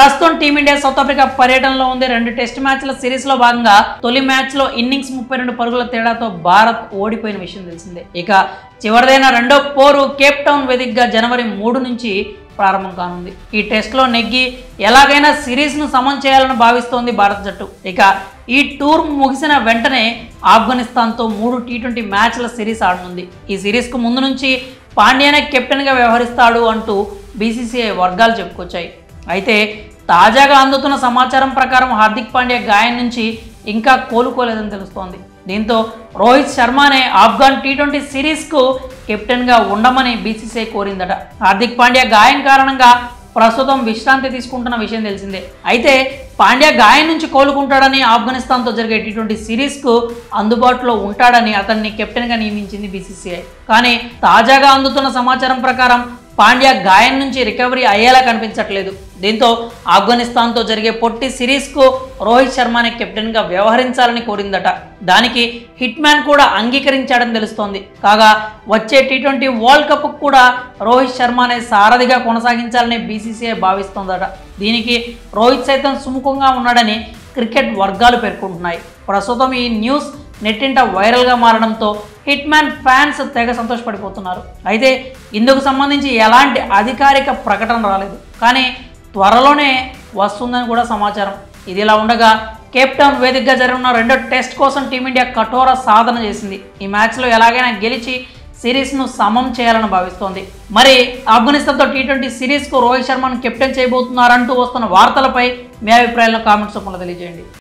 ప్రస్తుతం team India south Africa పర్యటనలో ఉంది. 2 టెస్ట్ మ్యాచ్ల సిరీస్ లో భాగంగా తొలి మ్యాచ్ లో ఇన్నింగ్స్ 32 పరుగుల తేడాతో భారత్ ఓడిపోయిన విషయం తెలిసిందే. ఇక చివరిదైన రెండో పోరు కేప్ టౌన్ వేదికగా జనవరి 3 నుంచి ప్రారంభం కానుంది. ఈ టెస్ట్ లో నెగ్గి ఎలాగైనా సిరీస్ ను సమం చేయాలని భావిస్తోంది భారత జట్టు. ఇక ఈ టూర్ ముగిసిన వెంటనే ఆఫ్ఘనిస్తాన్ తో 3 టీ20 మ్యాచ్ల సిరీస్ ఆడనుంది. ఈ సిరీస్ కు ముందు నుంచి పాండ్యానే కెప్టెన్ గా వ్యవహరిస్తాడు అంటూ బీసీసీఐ వర్గాలు చెప్పుకొచ్చాయి. అయితే తాజాగా అందుతున్న సమాచారం ప్రకారం హార్దిక్ పాండ్యా గాయం నుంచి ఇంకా కోలుకోలేదని తెలుస్తోంది. దీంతో రోహిత్ శర్మనే ఆఫ్ఘన్ టీ20 సిరీస్కు కెప్టెన్గా ఉండమని బీసీసీఐ కోరిందట. హార్దిక్ పాండ్యా గాయం కారణంగా ప్రస్తుతం విశ్రాంతి తీసుకుంటున్న విషయం తెలిసిందే. అయితే పాండ్యా గాయం నుంచి కోలుకుంటాడని, ఆఫ్ఘనిస్తాన్తో జరిగే టీ20 సిరీస్కు అందుబాటులో ఉంటాడని అతన్ని కెప్టెన్గా నియమించింది బీసీసీఐ. కానీ తాజాగా అందుతున్న సమాచారం ప్రకారం పాండ్యా గాయం నుంచి రికవరీ అయ్యేలా కనిపించట్లేదు. దీంతో ఆఫ్ఘనిస్తాన్తో జరిగే పొట్టి సిరీస్కు రోహిత్ శర్మనే కెప్టెన్గా వ్యవహరించాలని కోరిందట. దానికి హిట్ మ్యాన్ కూడా అంగీకరించాడని తెలుస్తోంది. కాగా వచ్చే టీ20 వరల్డ్ కప్ కూడా రోహిత్ శర్మనే సారథిగా కొనసాగించాలని బీసీసీఐ భావిస్తోందట. దీనికి రోహిత్ సైతం సుముఖంగా ఉన్నాడని క్రికెట్ వర్గాలు పేర్కొంటున్నాయి. ప్రస్తుతం ఈ న్యూస్ నెట్టింట వైరల్గా మారడంతో హిట్ మ్యాన్ ఫ్యాన్స్ తెగ సంతోషపడిపోతున్నారు. అయితే ఇందుకు సంబంధించి ఎలాంటి అధికారిక ప్రకటన రాలేదు, కానీ త్వరలోనే వస్తుందని కూడా సమాచారం. ఇదిలా ఉండగా కేప్ టౌన్ వేదికగా జరగనున్న రెండో టెస్ట్ కోసం టీమిండియా కఠోర సాధన చేసింది. ఈ మ్యాచ్లో ఎలాగైనా గెలిచి సిరీస్ను సమం చేయాలని భావిస్తోంది. మరి ఆఫ్ఘనిస్తాన్తో టీ20 సిరీస్కు రోహిత్ శర్మను కెప్టెన్ చేయబోతున్నారంటూ వస్తున్న వార్తలపై మీ అభిప్రాయాలను కామెంట్స్ రూపంలో తెలియజేయండి.